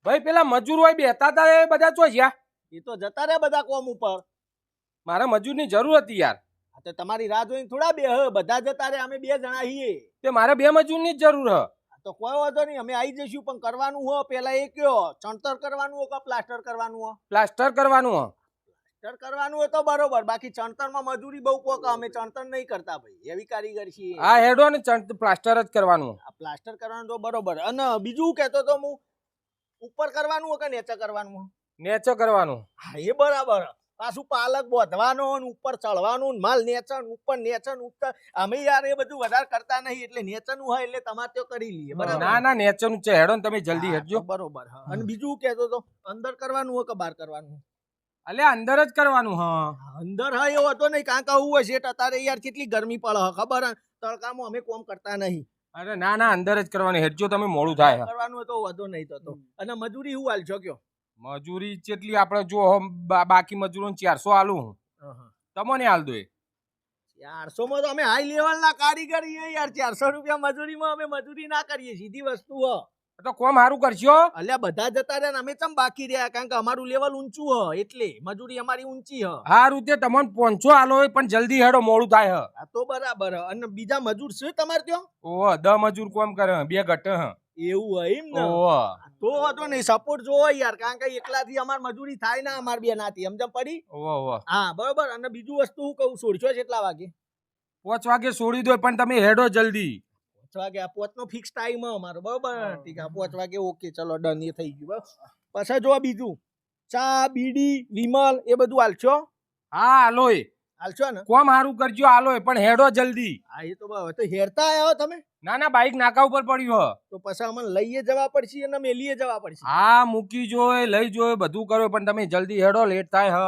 ભાઈ પેલા મજૂર હોય બેતા હતા એ બધા ચો ગયા? એ તો જતા રહ્યા બધા કોમ ઉપર. મારે મજૂરની જરૂર હતી યાર. હા તો તમારી રાહ જોઈને થોડા બે બધા જતા રહ્યા, અમે 2 જણા છીએ. તે મારે 2 મજૂરની જ જરૂર હ. તો કોઈ વાંધો નહીં, અમે આવી જઈશું. પણ કરવાનું હો પેલા એ કયો, ચણતર કરવાનું હો કે પ્લાસ્ટર કરવાનું હો? પ્લાસ્ટર કરવાનું હ. પ્લાસ્ટર કરવાનું હોય તો બરોબર, બાકી ચણતરમાં મજૂરી બહુ કોક, અમે ચણતર નહીં કરતા ભાઈ, એવી કારીગર છીએ. હા હેડો ને પ્લાસ્ટર જ કરવાનું. આ પ્લાસ્ટર કરવાનું તો બરોબર. અને બીજું કહેતો તો હું, ઉપર કરવાનું હોય કે નીચે કરવાનું? નેચો કરવાનું. હા એ બરાબર. પાછું પાલક બોધવાનો ને ઉપર ચડવાનું, માલ નેચન ઉપર નેચન ઉપર. અમે યાર એ બધું વધારે કરતા નહીં, એટલે નેચનું હોય એટલે તમારે તો કરી લઈએ. બરાબર. ના ના નેચોનું છે, હેડો ને તમે જલ્દી હેડજો. બરોબર. અને બીજું કહેતો તો, અંદર કરવાનું હોય કે બહાર કરવાનું? અલે અંદર જ કરવાનું હ. અંદર હા એવો હતો નહીં, કાંકા હું હોય છે અત્યારે યાર કેટલી ગરમી પડે ખબર હે? તડકામાં અમે કોમ કરતા નહીં. અરે ના ના અંદર જ કરવાની, હેડજો તમે મોડું થાય. કરવાનું હોય તો વધો નહીં તો. અને મજૂરી હું હાલ છો કયો? મજૂરી કેટલી આપણે જો બાકી મજૂરોને 400 આલું હું. તમને હાલ દો. 400 માં તો અમે હાઈ લેવલ ના કારીગર છીએ યાર. 400 રૂપિયા મજૂરીમાં અમે મજૂરી ના કરીએ, સીધી વસ્તુ હ. તો કોમ સારું કરશો. અલ્યા બધા જતા રહ્યા ને અમે ચમ બાકી રહ્યા? કારણ કે અમારું લેવલ ઊંચું હ, એટલે મજૂરી અમારી ઊંચી હ. સારું તે તમને 500 આલો હોય પણ જલ્દી હેડો, મોડું થાય હ. આ તો બરાબર હ. અને બીજા મજૂર છે તમારે ત્યાં? ઓહ 10 મજૂર કોમ કરે, 2 ઘટે હ. એવું હોય એમ ને? ઓહ તો વાંધો નહીં, સપોર્ટ જોવો યાર. કારણ કે એકલાથી અમાર મજૂરી થાય ના, અમાર બે નાથી સમજમ પડી. ઓહ હા બરોબર. અને બીજું વસ્તુ હું કહું, છોડશો કેટલા વાગે? 5 વાગે છોડી દો, પણ તમે હેડો જલ્દી. 5 વાગે. આ 5 નો ફિક્સ ટાઈમ હ અમારો. બરોબર. ઠીક. 5 વાગે ઓકે, ચલો ડન, એ થઈ ગયું. બસ પછી જો બીજું ચા બીડી વિમલ એ બધું હાલશો? હા હાલોય હાલશો ને? કોમ સારું કરજો, હાલોય પણ હેડો જલ્દી. હા એ તો બરાબર. તો હેરતા આવ્યા તમે? ના ના બાઈક નાકા ઉપર પડ્યું હ. તો પછી અમને લઈએ જવા પડશે અને મેલીએ જવા પડશે. હા મૂકી જોય, લઈ જોય, બધું કરો, પણ તમે જલ્દી હેડો, લેટ થાય હ.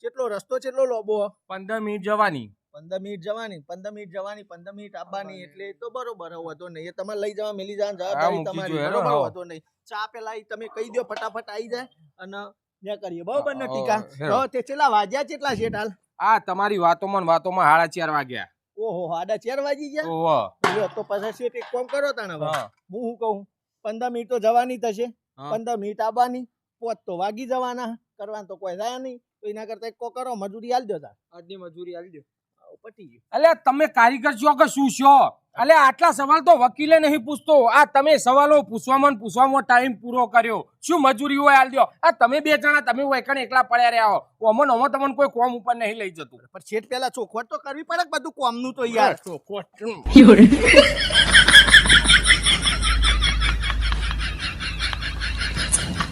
કેટલો રસ્તો કેટલો લોબો? 15 મિનિટ જવાની. 15 મિનિટ જવાની, 15 મિનિટ જવાની, 15 મિનિટ આવવાની, એટલે તો બરોબર હતો નહીં. એ તમારે લઈ જવા મેલી જવા જવાબદારી તમારી. બરોબર હતો નહીં. ચા પેલા તમે કહી દો, ફટાફટ આવી જાય અને ત્યાં કરીએ. બરોબર ને ટીકા? તે છેલ્લા વાગ્યા કેટલા છે હાલ? આ તમારી વાતોમાં 4:30 વાગ્યા. ઓહો 4:30 વાગી ગયા? ઓહો તો પછી શેઠ એક કામ કરો તાણે. હું શું કહું, 15 મિનિટ તો જવાની થશે, 15 મિનિટ આવવાની, 5 તો વાગી જવાના. કરવાનું તો કોઈ થાય નહીં. તો એના કરતા એક કો કરો, મજૂરી આલ દો. આજની મજૂરી આલી દો. પટી ગયું. અલે તમે કારીગર છો કે શું છો? અલે આટલા સવાલ તો વકીલે નહીં પૂછતો. આ તમે સવાલો પૂછવામાં ટાઈમ પૂરો કર્યો. શું મજૂરી હોય આલ દો. આ તમે 2 જણા તમે એકણ એકલા પડ્યા રહ્યા હો. ઓમો તમને કોઈ કોમ ઉપર નહીં લઈ જતું. પણ શેઠ પેલા ચોખવટ તો કરવી પડે બધું કોમનું તો યાર. ચોખવટ